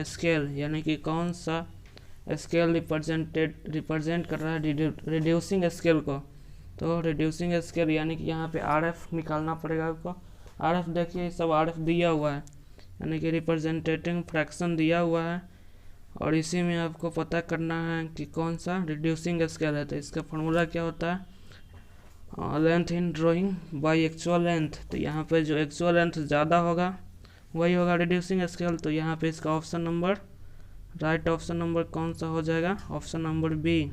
Scale, यानी कि कौन सा स्केल रिप्रेजेंट कर रहा है रिड्यूसिंग स्केल को। तो रिड्यूसिंग स्केल यानी कि यहाँ पे RF निकालना पड़ेगा आपको। RF देखिए सब RF दिया हुआ है, यानी कि रिप्रेजेंटेटिव फ्रैक्शन दिया हुआ है, और इसी में आपको पता करना है कि कौन सा रिड्यूसिंग स्केल है। तो इसका फॉर्मूला क्या होता है, length in drawing by actual length. तो यहाँ पे जो एक्चुअल लेंथ ज़्यादा होगा वही होगा रिड्यूसिंग स्केल। तो यहाँ पे इसका option number, right option number कौन सा हो जाएगा, ऑप्शन नंबर बी।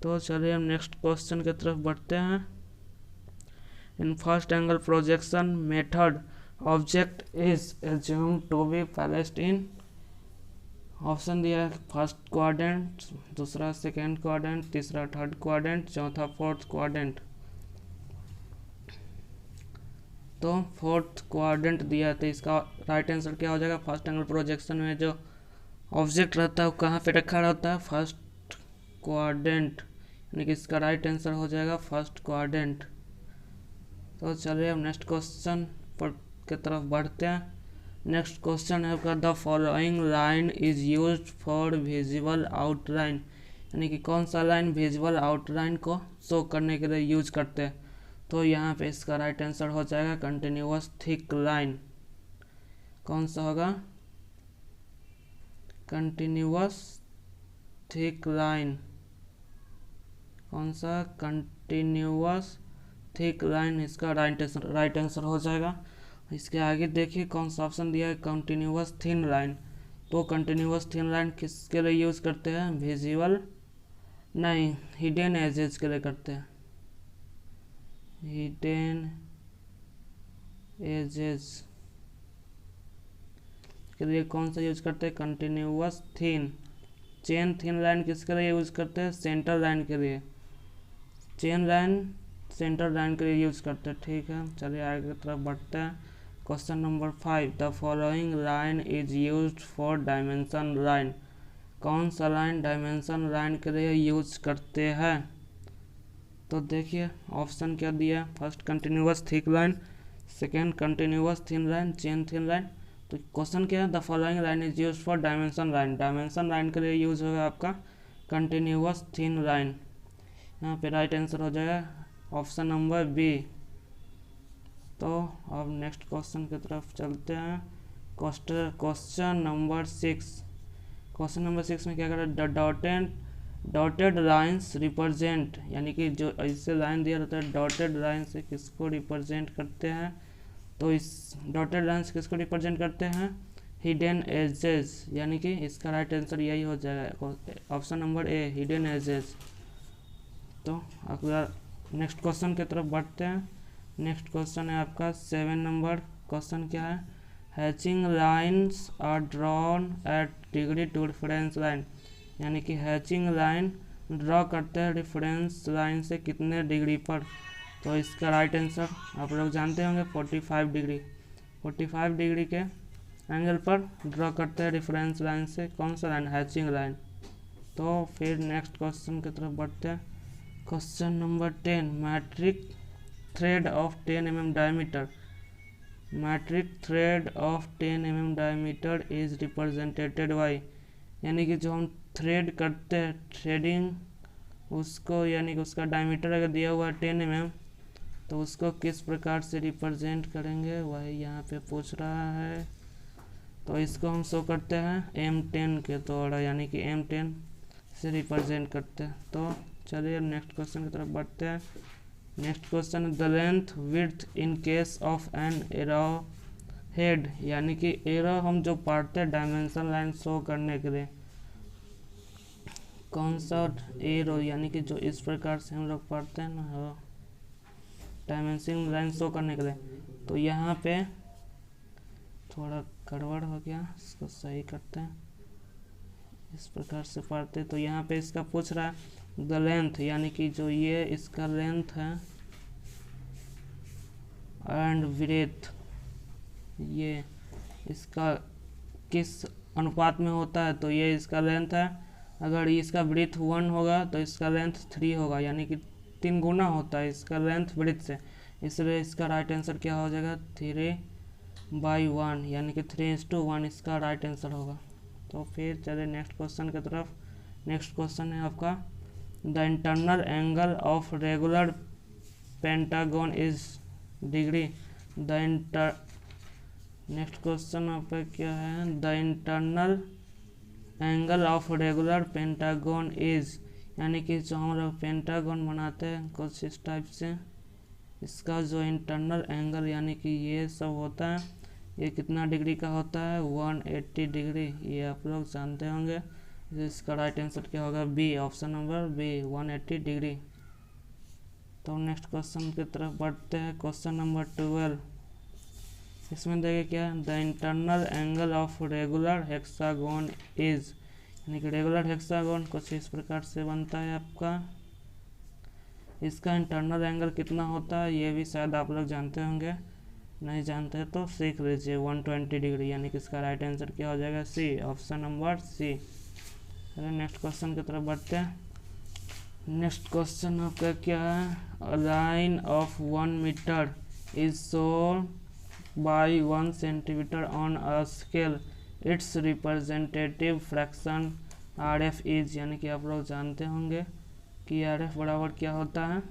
तो चलिए हम नेक्स्ट क्वेश्चन की तरफ बढ़ते हैं। In first angle projection method object is assumed to be placed in, option दिया है फर्स्ट क्वाड्रेंट, दूसरा सेकेंड क्वाड्रेंट, तीसरा थर्ड क्वाड्रेंट, चौथा फोर्थ क्वाड्रेंट। तो फोर्थ क्वाड्रेंट दिया है, तो इसका राइट आंसर क्या हो जाएगा। फर्स्ट एंगल प्रोजेक्शन में जो ऑब्जेक्ट रहता है वो कहाँ पे रखा रहता है, फर्स्ट क्वाड्रेंट, यानी कि इसका राइट आंसर हो जाएगा फर्स्ट क्वाड्रेंट। तो चलिए हम नेक्स्ट क्वेश्चन पर की तरफ बढ़ते हैं। नेक्स्ट क्वेश्चन है आपका, the following line is used for visual outline, यानी कि कौन सा लाइन विजुअल आउटलाइन को शो करने के लिए यूज करते हैं। तो यहाँ पे इसका राइट आंसर हो जाएगा कंटिन्यूअस थिक लाइन। कौन सा होगा, कंटिन्यूअस थिक लाइन। कौन सा, कंटिन्यूअस थिक लाइन इसका राइट आंसर हो जाएगा। इसके आगे देखिए कौन सा ऑप्शन दिया है, कंटिन्यूअस थिन लाइन। तो कंटिन्यूअस थिन लाइन किसके लिए यूज करते हैं, विजुअल नहीं, हिडन एजेस के लिए करते हैं। हिडन एजेस के लिए कौन सा यूज करते हैं, continuous thin. Chain thin line किसके लिए यूज करते हैं, सेंटर लाइन के लिए। चेन लाइन सेंटर लाइन के लिए यूज करते हैं, ठीक है। चलिए आगे की तरफ बढ़ते हैं। Question number 5, the following line is used for dimension line, कौन सा लाइन डायमेंशन लाइन के लिए यूज करते हैं। तो देखिए ऑप्शन क्या दिया, first continuous thick line, second continuous thin line, chain thin line. तो क्वेश्चन क्या है, the following line is used for dimension line, dimension line के लिए यूज होगा आपका कंटिन्यूअस थिन लाइन। यहाँ पे राइट आंसर हो जाएगा ऑप्शन नंबर बी। तो अब नेक्स्ट क्वेश्चन की तरफ चलते हैं। क्वेश्चन नंबर 6, क्वेश्चन नंबर 6 में क्या कर रहा है, डॉटेड लाइन्स रिप्रेजेंट, यानी कि जो ऐसे लाइन दिया रहता है डॉटेड लाइन से किसको रिप्रेजेंट करते हैं। तो इस डॉटेड लाइन्स किसको रिप्रेजेंट करते हैं, हिडन एजेस, यानी कि इसका राइट आंसर यही हो जाएगा option number A, hidden edges. तो अगला नेक्स्ट क्वेश्चन की तरफ बढ़ते हैं। नेक्स्ट क्वेश्चन है आपका 7 नंबर क्वेश्चन क्या है, hatching lines are drawn at degree to reference line, यानी कि हैचिंग लाइन ड्रॉ करते हैं रेफरेंस लाइन से कितने डिग्री पर। तो इसका राइट आंसर आप लोग जानते होंगे 45 डिग्री, 45 डिग्री के एंगल पर ड्रॉ करते हैं रेफरेंस लाइन से, कौन सा लाइन, हैचिंग लाइन। तो फिर नेक्स्ट क्वेश्चन की तरफ बढ़ते हैं। Question number 10, metric thread of 10 mm diameter, metric thread of 10 mm diameter is represented by, यानी कि जो हम थ्रेड करते हैं थ्रेडिंग उसको, यानी कि उसका डायमीटर अगर दिया हुआ है 10 mm, तो उसको किस प्रकार से रिप्रेजेंट करेंगे वही यहाँ पे पूछ रहा है। तो इसको हम शो करते हैं M10 के द्वारा, यानी कि M10 से रिप्रेजेंट करते हैं। तो चलिए नेक्स्ट क्वेश्चन की तरफ बढ़ते हैं। Next question, the length width in case of an arrow head, यानी कि एरो हम जो पढ़ते हैं डायमेंशन लाइन शो करने के लिए, कौन सा एरो, यानी कि जो इस प्रकार से हम लोग पढ़ते हैं ना डायमेंशन लाइन शो करने के लिए। तो यहाँ पे थोड़ा गड़बड़ हो गया, इसको सही करते हैं, इस प्रकार से पढ़ते। तो यहाँ पे इसका पूछ रहा है द लेंथ, यानी कि जो ये इसका लेंथ है एंड ब्रेथ, ये इसका किस अनुपात में होता है। तो ये इसका लेंथ है, अगर इसका ब्रेथ 1 होगा तो इसका लेंथ 3 होगा, यानी कि 3 गुना होता है इसका लेंथ ब्रेथ से, इसलिए इसका राइट आंसर क्या हो जाएगा 3 बाई 1 यानी कि 3:1 इसका राइट आंसर होगा। तो फिर चलिए नेक्स्ट क्वेश्चन की तरफ। नेक्स्ट क्वेश्चन है आपका the internal angle of regular pentagon is degree. Next question आपका क्या है, the internal angle of regular pentagon is, यानी कि जो हम लोग पेंटागन बनाते हैं कुछ इस टाइप से, इसका जो इंटरनल एंगल यानी कि ये सब होता है, ये कितना डिग्री का होता है, 180 डिग्री। ये आप लोग जानते होंगे। इसका राइट आंसर क्या होगा, B, option number B, 180 degree. तो नेक्स्ट क्वेश्चन की तरफ बढ़ते हैं। क्वेश्चन नंबर 12, इसमें देखिए क्या, the internal angle of regular hexagon is, यानी कि रेगुलर हेक्सागोन कुछ इस प्रकार से बनता है आपका। इसका इंटरनल एंगल कितना होता है ये भी शायद आप लोग जानते होंगे, नहीं जानते तो सीख लीजिए, 120 डिग्री। यानी कि इसका राइट आंसर क्या हो जाएगा, सी, ऑप्शन नंबर सी। चलिए नेक्स्ट क्वेश्चन की तरफ बढ़ते हैं। नेक्स्ट क्वेश्चन आपका क्या है, a line of 1 metre is shown by 1 centimetre on a scale, it's representative fraction RF is, यानी कि आप लोग जानते होंगे कि RF बराबर क्या होता है,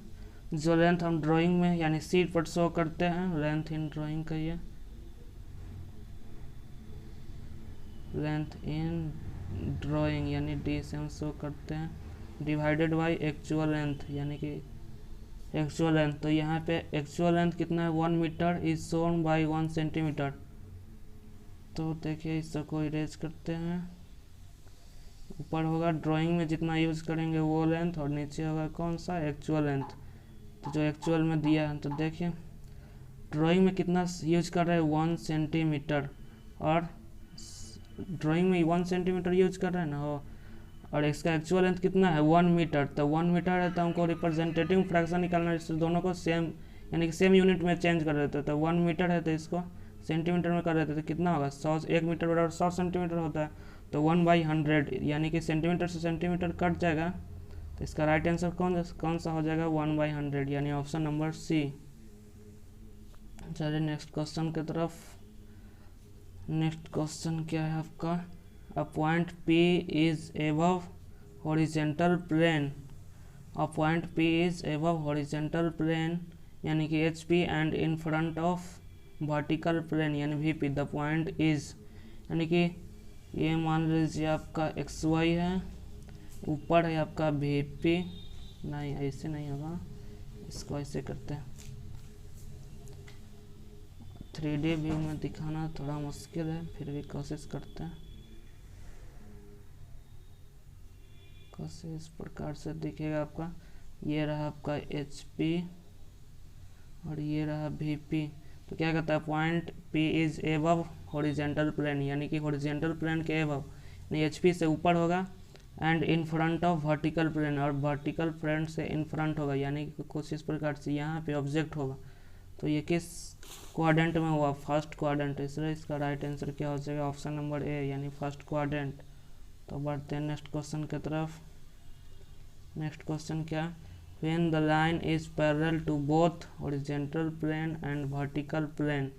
जो लेंथ हम ड्राइंग में यानी शीट पर शो करते हैं, लेंथ इन ड्राइंग कहिए, लेंथ इन ड्राइंग यानी D से हम शो करते हैं, डिवाइडेड बाई एक्चुअल लेंथ, यानी कि एक्चुअल लेंथ। तो यहाँ पे एक्चुअल लेंथ कितना है, 1 metre is shown by 1 centimetre. तो देखिए इस सबको इरेज करते हैं, ऊपर होगा ड्राइंग में जितना यूज करेंगे वो लेंथ, और नीचे होगा कौन सा, एक्चुअल लेंथ। तो जो एक्चुअल में दिया है, तो देखिए ड्राइंग में कितना यूज कर रहे हैं, 1 सेंटीमीटर, और ड्राइंग में 1 सेंटीमीटर यूज कर रहे हैं ना हो, और इसका एक्चुअल लेंथ कितना है, 1 मीटर। तो 1 मीटर है तो हमको रिप्रेजेंटेटिव फ्रैक्शन निकालना है, इससे दोनों को सेम यानी कि सेम यूनिट में चेंज कर देते हैं। तो 1 मीटर है तो इसको सेंटीमीटर में कर देते तो कितना होगा, 100, 1 मीटर बराबर 100 सेंटीमीटर होता है। तो 1/100 यानी कि सेंटीमीटर से सेंटीमीटर कट जाएगा, तो इसका राइट आंसर कौन सा हो जाएगा, 1/100, यानी ऑप्शन नंबर सी। चलिए नेक्स्ट क्वेश्चन की तरफ। नेक्स्ट क्वेश्चन क्या है आपका, a point P is above horizontal plane, a point P is above horizontal plane यानी कि HP and in front of vertical plane यानी VP, द पॉइंट इज, यानी कि ये मान लीजिए आपका XY है, ऊपर है आपका VP, नहीं ऐसे नहीं होगा, इसको ऐसे करते हैं, 3D व्यू में दिखाना थोड़ा मुश्किल है, फिर भी कोशिश करते हैं। कुछ इस प्रकार से दिखेगा आपका, ये रहा आपका HP और ये रहा VP। तो क्या कहता है, point P is above horizontal plane, यानी कि हॉरिजेंटल प्लेन के एबव यानी HP से ऊपर होगा, and in front of vertical plane, और वर्टिकल प्लेन से इन फ्रंट होगा, यानी कि कुछ इस प्रकार से यहाँ पे ऑब्जेक्ट होगा। तो ये किस क्वाड्रेंट में हुआ, फर्स्ट क्वाड्रेंट, इसलिए इसका राइट आंसर क्या हो जाएगा, ऑप्शन नंबर ए, यानी फर्स्ट क्वाड्रेंट। तो बढ़ते हैं नेक्स्ट क्वेश्चन की तरफ। नेक्स्ट क्वेश्चन क्या, when the line is parallel to both horizontal plane and vertical plane,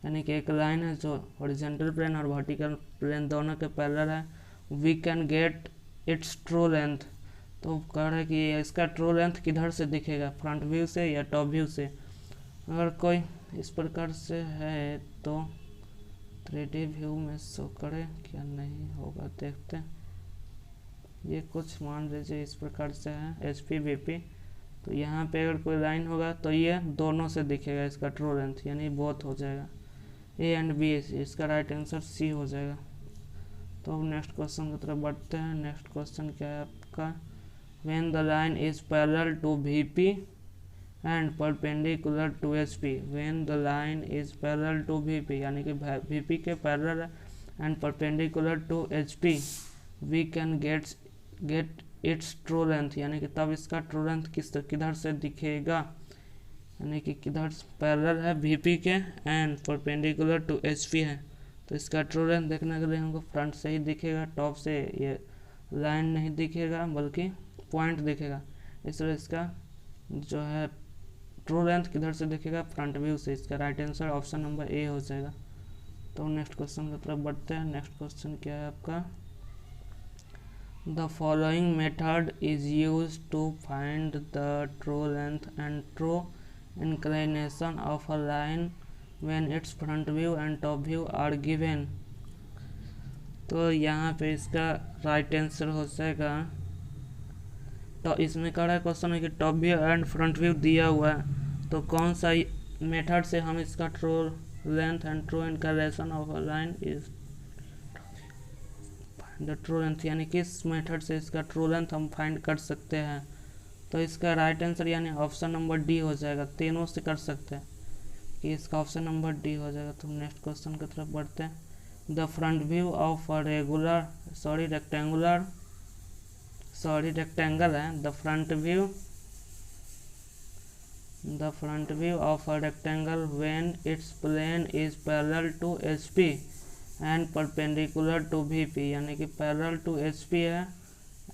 यानी कि एक लाइन है जो हॉरिजेंटल प्लेन और वर्टिकल प्लेन दोनों के पैरेलल है, we can get its true length. तो कह रहा है कि इसका ट्रू लेंथ किधर से दिखेगा, फ्रंट व्यू से या टॉप व्यू से। अगर कोई इस प्रकार से है तो 3D व्यू में शो करे क्या, नहीं होगा, देखते हैं। ये कुछ मान लीजिए इस प्रकार से है HP VP, तो यहाँ पे अगर कोई लाइन होगा तो ये दोनों से दिखेगा इसका ट्रू लेंथ, यानी बोथ हो जाएगा, A एंड B, इसका राइट आंसर C हो जाएगा। तो नेक्स्ट क्वेश्चन की तरफ बढ़ते हैं। नेक्स्ट क्वेश्चन क्या है आपका, when the line is parallel to VP and perpendicular to HP, when the line is parallel to VP यानी कि VP के पैरेलल है and perpendicular to HP, we can get its true length, यानी कि तब इसका ट्रू लेंथ किधर से दिखेगा, यानी कि किधर पैरेलल है VP के एंड परपेंडिकुलर टू HP है। तो इसका ट्रू लेंथ देखने के लिए हमको फ्रंट से ही दिखेगा, टॉप से ये लाइन नहीं दिखेगा बल्कि पॉइंट दिखेगा, इसलिए इसका जो है ट्रू लेंथ किधर से दिखेगा, फ्रंट व्यू से। इसका राइट आंसर ऑप्शन नंबर ए हो जाएगा। तो नेक्स्ट क्वेश्चन की तरफ बढ़ते हैं। नेक्स्ट क्वेश्चन क्या है आपका, the following method is use to find the true length and true inclination of a line when its front view and top view are given. तो यहाँ पे इसका राइट आंसर हो जाएगा, तो इसमें कह रहा है क्वेश्चन है कि top view and front view दिया हुआ है, तो कौन सा मेथड से हम इसका true length and true inclination of a line is the true length, यानी किस मेथड से इसका ट्रू लेंथ हम फाइंड कर सकते हैं। तो इसका राइट आंसर यानी ऑप्शन नंबर डी हो जाएगा, तीनों से कर सकते हैं कि इसका ऑप्शन नंबर डी हो जाएगा। तो नेक्स्ट क्वेश्चन की तरफ बढ़ते हैं। The front view of a rectangle है, the front view of a rectangle when its plane is parallel to HP and perpendicular to VP, यानी कि पैरेलल टू HP है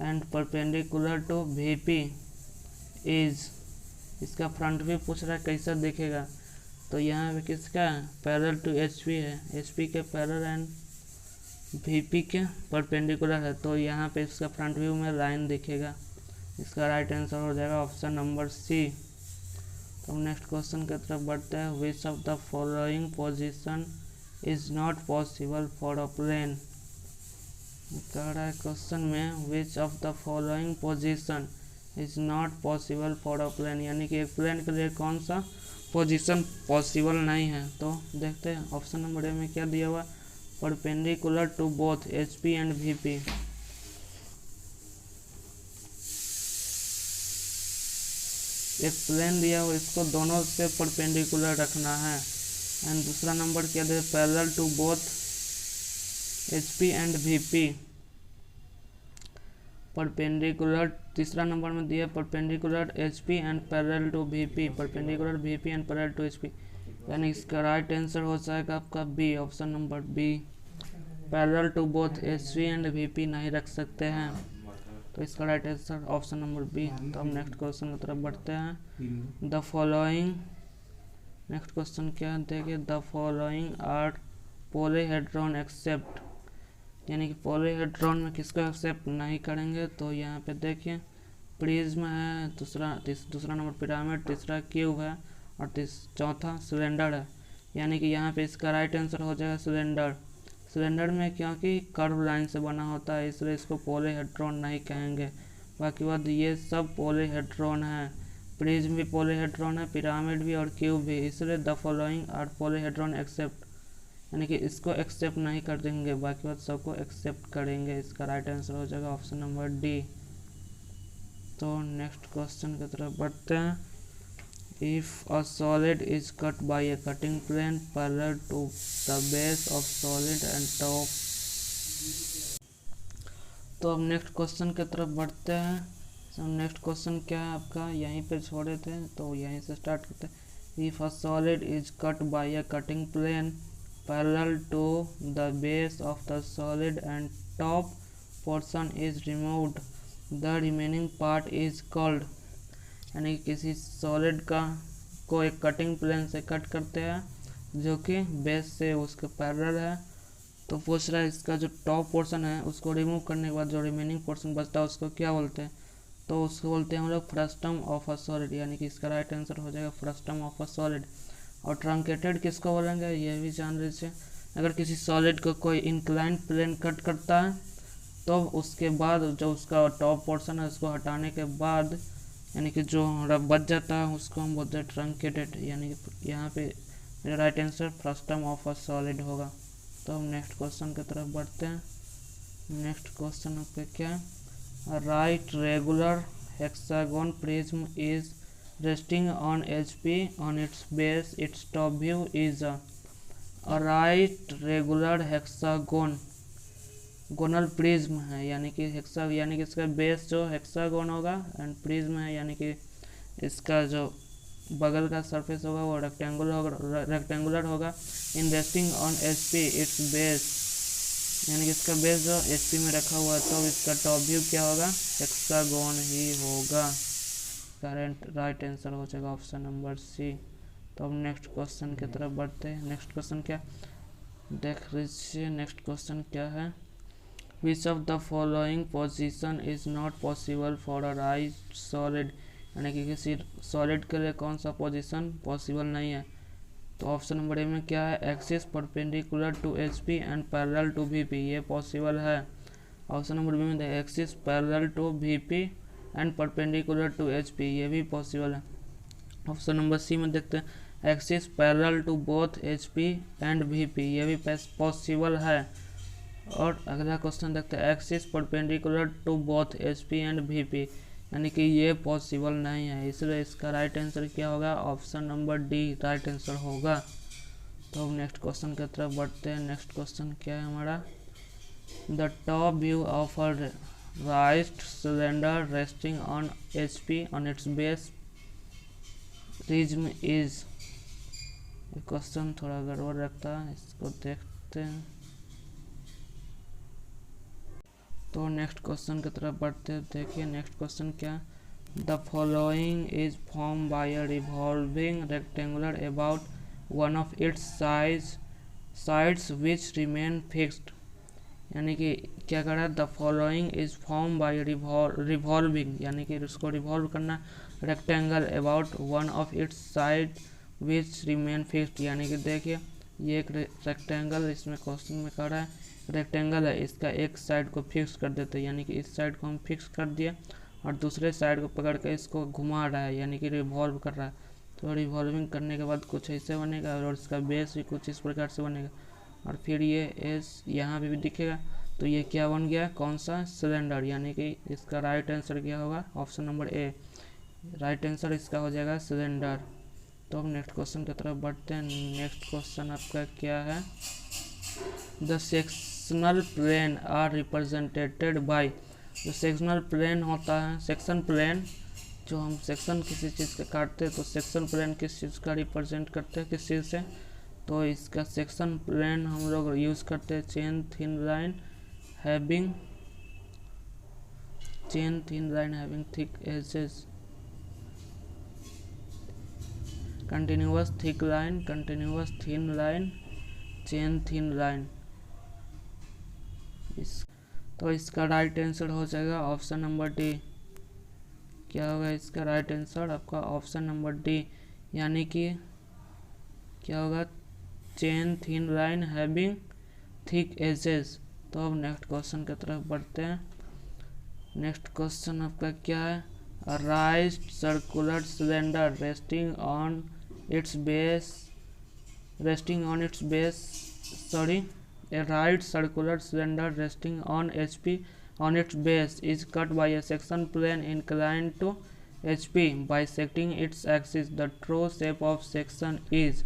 and perpendicular to VP is, इसका front view पूछ रहा है कैसा दिखेगा। तो यहाँ पे किसका पैरेलल टू HP है, HP के पैरेलल एंड VP के परपेंडिकुलर है, तो यहाँ पे इसका फ्रंट व्यू में लाइन दिखेगा। इसका राइट आंसर हो जाएगा ऑप्शन नंबर सी। तो नेक्स्ट क्वेश्चन की तरफ बढ़ते हैं। Which of the following position is not possible for a plane, कह रहा है क्वेश्चन में which of the following position is not possible for a plane, यानी कि एक प्लेन के लिए कौन सा पोजीशन पॉसिबल नहीं है। तो देखते हैं ऑप्शन नंबर ए में क्या दिया हुआ, perpendicular to both HP and VP। एक प्लेन दिया हुआ, इसको दोनों से परपेंडिकुलर रखना है। एंड दूसरा नंबर क्या दिया, parallel to both HP and VP, perpendicular. तीसरा नंबर में दिया perpendicular HP and parallel to VP, perpendicular VP and parallel to HP, यानी इसका राइट आंसर हो जाएगा आपका B, option number B. Parallel to both HP and VP नहीं रख सकते हैं, तो इसका right answer option number B. तो हम नेक्स्ट क्वेश्चन की तरफ बढ़ते हैं। द फॉलोइंग, नेक्स्ट क्वेश्चन क्या देखिए, the following are polyhedron except, यानी कि पॉलीहेड्रॉन में किसको एक्सेप्ट नहीं करेंगे। तो यहाँ पे देखिए प्रिज्म है, दूसरा नंबर पिरामिड, तीसरा क्यूब है और चौथा सिलेंडर है, यानी कि यहाँ पे इसका राइट आंसर हो जाएगा सिलेंडर। सिलेंडर में क्योंकि कर्व लाइन से बना होता है इसलिए इसको पॉलीहेड्रॉन नहीं कहेंगे। बाकी बात ये सब पॉलीहेड्रॉन है, प्रिज्म भी पॉलीहेड्रॉन है, पिरामिड भी और क्यूब भी, इसलिए the following are polyhedron except, यानी कि इसको एक्सेप्ट नहीं कर देंगे, बाकी बात सबको एक्सेप्ट करेंगे। इसका राइट आंसर हो जाएगा ऑप्शन नंबर डी। तो नेक्स्ट क्वेश्चन की तरफ बढ़ते हैं। If a solid is cut by a cutting plane parallel to the base of solid and top, तो अब नेक्स्ट क्वेश्चन की तरफ बढ़ते हैं। तो नेक्स्ट क्वेश्चन क्या है आपका, यहीं पे छोड़े थे तो यहीं से स्टार्ट करते हैं। If a solid is cut by a cutting plane parallel to the base of the solid and top portion is removed, the remaining part is called, यानी किसी सॉलिड को एक कटिंग प्लेन से कट करते हैं जो कि बेस से उसके पैरेलल है, तो पूछ रहा है इसका जो टॉप पोर्शन है उसको रिमूव करने के बाद जो रिमेनिंग पोर्शन बचता है उसको क्या बोलते हैं। तो उसको बोलते हैं हम लोग फ्रस्टम ऑफ अ सॉलिड, यानी कि इसका राइट आंसर हो जाएगा फ्रस्टम ऑफ अ सॉलिड। और ट्रंकेटेड किसको बोलेंगे ये भी जान लीजिए। अगर किसी सॉलिड को कोई इंक्लाइन प्लेन कट करता है तो उसके बाद जो उसका टॉप पोर्शन है उसको हटाने के बाद यानी कि जो बच जाता है उसको हम बोलते हैं ट्रंकेटेड, यानी कि यहाँ पे मेरा right answer frustum of a solid होगा। तो हम नेक्स्ट क्वेश्चन की तरफ बढ़ते हैं। नेक्स्ट क्वेश्चन आपका क्या है, right regular hexagon prism is resting on HP on its base, its top view is a right regular hexagon gonal prism है, यानी कि इसका बेस जो हेक्सागोन होगा एंड प्रिज्म है, यानी कि इसका जो बगल का सरफेस होगा वो रेक्टेंगुलर होगा। In resting on HP it's base, यानी कि इसका बेस जो HP में रखा हुआ है तो इसका टॉप व्यू क्या होगा, हेक्सागोन ही होगा। करेंट राइट आंसर हो जाएगा ऑप्शन नंबर सी। तो अब नेक्स्ट क्वेश्चन की तरफ बढ़ते हैं। नेक्स्ट क्वेश्चन क्या, देख लीजिए नेक्स्ट क्वेश्चन क्या है। विच of the following position is not possible for a right solid, यानी कि किसी सॉलिड के लिए कौन सा पोजीशन पॉसिबल नहीं है। तो ऑप्शन नंबर ए में क्या है, axis perpendicular to H P and parallel to V P, ये पॉसिबल है। ऑप्शन नंबर बी में axis parallel to V P and perpendicular to H P, ये भी पॉसिबल है। ऑप्शन नंबर सी में देखते हैं axis parallel to both H P and V P, ये भी पॉसिबल है। और अगला क्वेश्चन देखते हैं axis perpendicular to both H P and V P, यानी कि ये पॉसिबल नहीं है, इसलिए इसका राइट आंसर क्या होगा, option number D right answer होगा। तो अब नेक्स्ट क्वेश्चन की तरफ बढ़ते हैं। नेक्स्ट क्वेश्चन क्या है हमारा, the top view of a right cylinder resting on H P on its base prism is, question थोड़ा गड़बड़ रखता है, इसको देखते हैं। तो नेक्स्ट क्वेश्चन की तरफ बढ़ते हैं। देखिए नेक्स्ट क्वेश्चन क्या, the following is form by a revolving rectangular about one of its sides which remain fixed, यानी कि क्या कर रहा है, the following is form by revolving, यानी कि उसको रिवॉल्व करना, rectangle about one of its side which remain fixed, यानी कि देखिए ये एक रेक्टेंगल इसमें क्वेश्चन में कर रहा है, रेक्टेंगल है, इसका एक साइड को फिक्स कर देते हैं, यानी कि इस साइड को हम फिक्स कर दिए और दूसरे साइड को पकड़ के इसको घुमा रहा है, यानी कि रिवॉल्व कर रहा है। तो रिवॉल्विंग करने के बाद कुछ ऐसे बनेगा और इसका बेस भी कुछ इस प्रकार से बनेगा और फिर ये एस यहाँ पे भी दिखेगा। तो ये क्या बन गया, कौन सा, सिलेंडर, यानी कि इसका राइट आंसर क्या होगा, ऑप्शन नंबर ए राइट आंसर इसका हो जाएगा सिलेंडर। तो अब नेक्स्ट क्वेश्चन की तरफ बढ़ते हैं। नेक्स्ट क्वेश्चन आपका क्या है, the sectional plane are represented by, जो सेक्शनल प्लेन होता है, सेक्शन प्लेन जो हम सेक्शन किसी चीज़ का काटते हैं तो सेक्शन प्लेन किस चीज़ का रिप्रेजेंट करते हैं, किस चीज़ से, तो इसका सेक्शन प्लेन हम लोग यूज़ करते हैं chain thin line having thick edges, continuous thick line, continuous thin line, chain thin line. तो इसका राइट आंसर हो जाएगा ऑप्शन नंबर डी। क्या होगा इसका राइट आंसर आपका, ऑप्शन नंबर डी, यानी कि क्या होगा, chain thin line having thick edges. तो अब नेक्स्ट क्वेश्चन की तरफ बढ़ते हैं। नेक्स्ट क्वेश्चन आपका क्या है, right circular cylinder resting on its base a right circular cylinder resting on HP on its base is cut by a section plane inclined to HP bisecting its axis. The true shape of section is,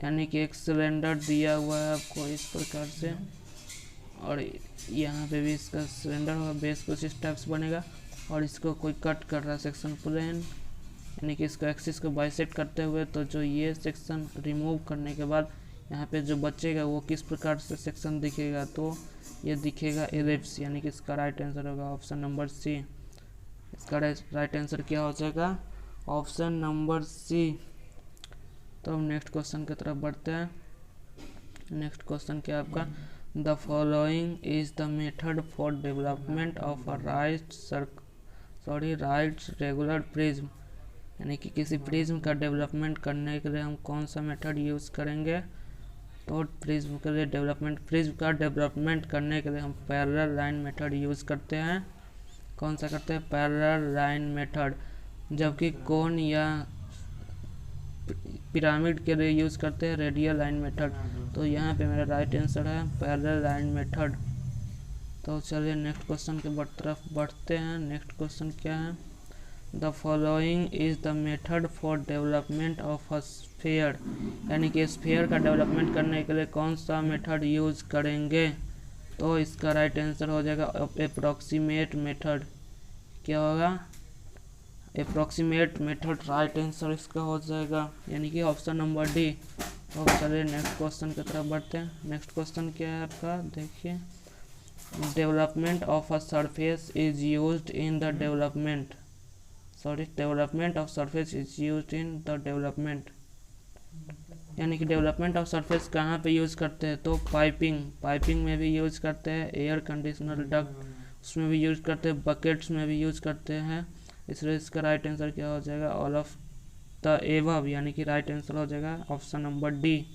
यानी कि एक cylinder दिया हुआ है आपको इस प्रकार से और यहाँ पे भी इसका सिलेंडर होगा, बेस कुछ इस टाइप से बनेगा और इसको कोई कट कर रहा है सेक्शन प्लेन, यानी कि इसको एक्सिस को बाइसेक्ट करते हुए। तो जो ये सेक्शन रिमूव करने के बाद यहाँ पे जो बचेगा वो किस प्रकार से सेक्शन दिखेगा, तो ये दिखेगा एलिप्स, यानी कि इसका राइट आंसर होगा ऑप्शन नंबर सी। इसका राइट आंसर क्या हो जाएगा, ऑप्शन नंबर सी। तो हम नेक्स्ट क्वेश्चन की तरफ बढ़ते हैं। नेक्स्ट क्वेश्चन क्या आपका, the following is the method for development of a right regular prism, यानी कि किसी प्रिज्म का डेवलपमेंट करने के लिए हम कौन सा मेथड यूज़ करेंगे, तो प्रिज्म का डेवलपमेंट करने के लिए हम पैरेलल लाइन मेथड यूज़ करते हैं। कौन सा करते हैं, पैरेलल लाइन मेथड, जबकि कोन या पिरामिड के लिए यूज़ करते हैं रेडियल लाइन मेथड। तो यहाँ पे मेरा राइट आंसर है पैरेलल लाइन मेथड। तो चलिए नेक्स्ट क्वेश्चन के तरफ बढ़ते हैं। नेक्स्ट क्वेश्चन क्या है, the following is the method for development of a sphere, यानी कि स्फीयर का डेवलपमेंट करने के लिए कौन सा मेथड यूज करेंगे, तो इसका राइट आंसर हो जाएगा अप्रोक्सीमेट मेथड। क्या होगा, अप्रोक्सीमेट मेथड राइट आंसर इसका हो जाएगा, यानी कि ऑप्शन नंबर डी। तो चलिए नेक्स्ट क्वेश्चन की तरफ बढ़ते हैं। नेक्स्ट क्वेश्चन क्या है आपका, देखिए, development of a surface is used in the development of surface is used in the development, यानी कि डेवलपमेंट ऑफ सरफेस कहाँ पे यूज़ करते हैं, तो पाइपिंग में भी यूज़ करते हैं, एयर कंडीशनर डक्ट उसमें भी यूज़ करते हैं, बकेट्स में भी यूज़ करते हैं। इसलिए इसका राइट आंसर क्या हो जाएगा, ऑल ऑफ द एबव, यानी कि राइट आंसर हो जाएगा ऑप्शन नंबर डी।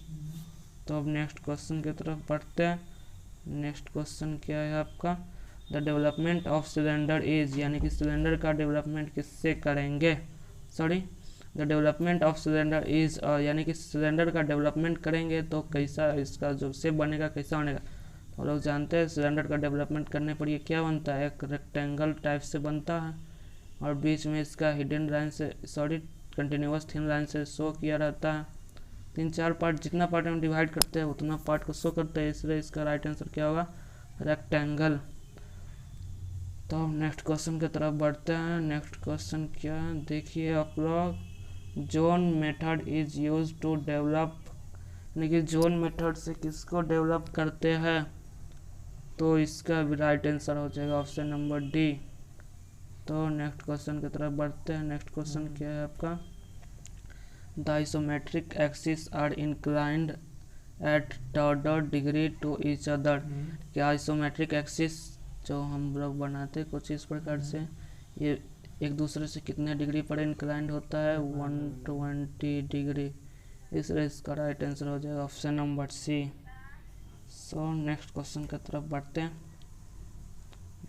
तो अब नेक्स्ट क्वेश्चन की तरफ बढ़ते हैं। नेक्स्ट क्वेश्चन क्या है आपका, the development of cylinder is, यानी कि सिलेंडर का डेवलपमेंट किससे करेंगे, sorry the development of cylinder is, यानी कि सिलेंडर का डेवलपमेंट करेंगे तो कैसा इसका जो शेप बनेगा कैसा बनेगा। तो लोग जानते हैं सिलेंडर का डेवलपमेंट करने पर ये क्या बनता है, एक रेक्टेंगल टाइप से बनता है और बीच में इसका हिडन लाइन से, सॉरी कंटिन्यूअस थिन लाइन से शो किया रहता है। 3-4 पार्ट, जितना पार्ट हम डिवाइड करते हैं उतना पार्ट को शो करते हैं, इसलिए इसका राइट आंसर क्या होगा, रेक्टेंगल। तो हम नेक्स्ट क्वेश्चन की तरफ बढ़ते हैं। नेक्स्ट क्वेश्चन क्या है, देखिए आप लोग, zone method is use to develop, यानी कि जोन मेथड से किसको डेवलप करते हैं, तो इसका भी राइट आंसर हो जाएगा ऑप्शन नंबर डी। तो नेक्स्ट क्वेश्चन की तरफ बढ़ते हैं। नेक्स्ट क्वेश्चन क्या है आपका, the isometric axis are inclined at third degree to each other. क्या आइसोमेट्रिक एक्सिस जो हम लोग बनाते हैं कुछ इस प्रकार से, ये एक दूसरे से कितने डिग्री पर इंक्लाइंड होता है, 120 डिग्री, इसलिए इसका राइट आंसर हो जाएगा option number C. So next question की तरफ बढ़ते हैं।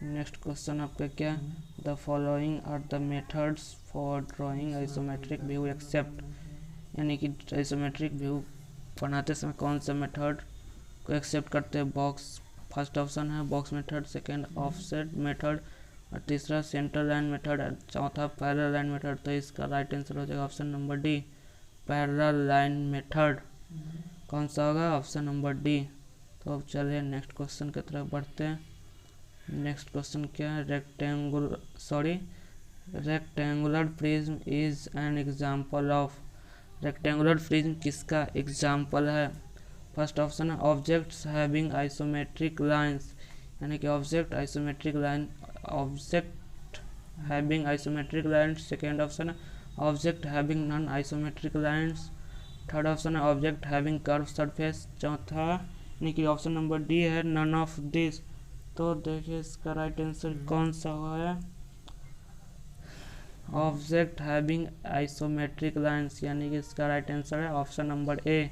नेक्स्ट क्वेश्चन आपका क्या, the following are the methods for drawing isometric view except, यानी कि आइसोमेट्रिक व्यू बनाते समय कौन सा मेथड को एक्सेप्ट करते हैं। बॉक्स, फर्स्ट ऑप्शन है box method, second offset method और तीसरा सेंटर लाइन मेथड और चौथा पैरेलल लाइन मेथड। तो इसका राइट आंसर हो जाएगा option number D, parallel line method. कौन सा होगा, ऑप्शन नंबर डी। तो अब चलिए नेक्स्ट क्वेश्चन की तरफ बढ़ते हैं। नेक्स्ट क्वेश्चन क्या है, rectangular prism is an example of, rectangular prism किसका एग्जाम्पल है। फर्स्ट ऑप्शन है ऑब्जेक्ट्स हैविंग आइसोमेट्रिक लाइंस, यानी कि object having isometric lines. Second option है object having non isometric lines. Third option है ऑब्जेक्ट हैविंग कर्व सरफेस। चौथा यानी कि ऑप्शन नंबर डी है नन ऑफ दिस। तो देखिए इसका राइट आंसर कौन सा है, ऑब्जेक्ट हैविंग आइसोमेट्रिक लाइंस, यानी कि इसका राइट आंसर है ऑप्शन नंबर ए।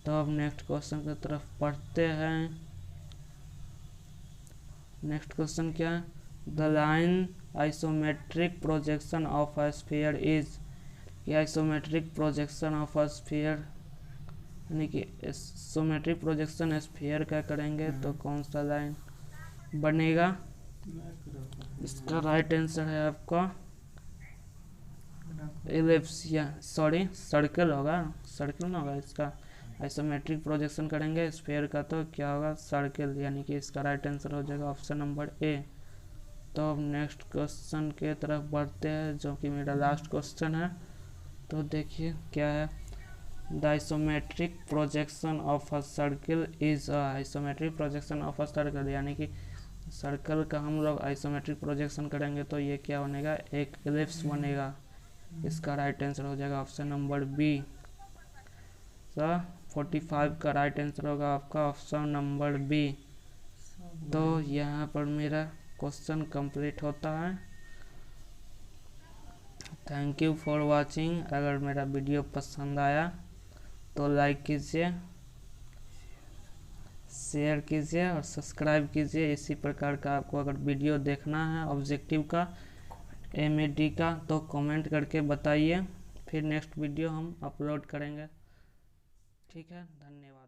तो अब नेक्स्ट क्वेश्चन की तरफ पढ़ते हैं। नेक्स्ट क्वेश्चन क्या है, the line isometric projection of a sphere is, ये isometric projection of a sphere, यानी कि आइसोमेट्रिक प्रोजेक्शन स्फीयर का करेंगे तो कौन सा लाइन बनेगा। इसका राइट आंसर है आपका एलिप्स, या सॉरी सर्कल होगा, सर्कल ना होगा इसका। आइसोमेट्रिक प्रोजेक्शन करेंगे स्फीयर का तो क्या होगा, सर्कल, यानी कि इसका राइट आंसर हो जाएगा ऑप्शन नंबर ए। तो अब नेक्स्ट क्वेश्चन के तरफ बढ़ते हैं जो कि मेरा लास्ट क्वेश्चन है। तो देखिए क्या है, the isometric projection of a circle is isometric projection of a circle, यानी कि सर्कल का हम लोग आइसोमेट्रिक प्रोजेक्शन करेंगे तो ये क्या बनेगा, एक एलिप्स बनेगा। इसका राइट आंसर हो जाएगा ऑप्शन नंबर बी। 45 का राइट आंसर होगा आपका ऑप्शन नंबर बी। तो यहाँ पर मेरा क्वेश्चन कंप्लीट होता है। Thank you for watching. अगर मेरा वीडियो पसंद आया तो लाइक कीजिए, शेयर कीजिए और सब्सक्राइब कीजिए। इसी प्रकार का आपको अगर वीडियो देखना है ऑब्जेक्टिव का, MAD का, तो कमेंट करके बताइए, फिर नेक्स्ट वीडियो हम अपलोड करेंगे। ठीक है, धन्यवाद।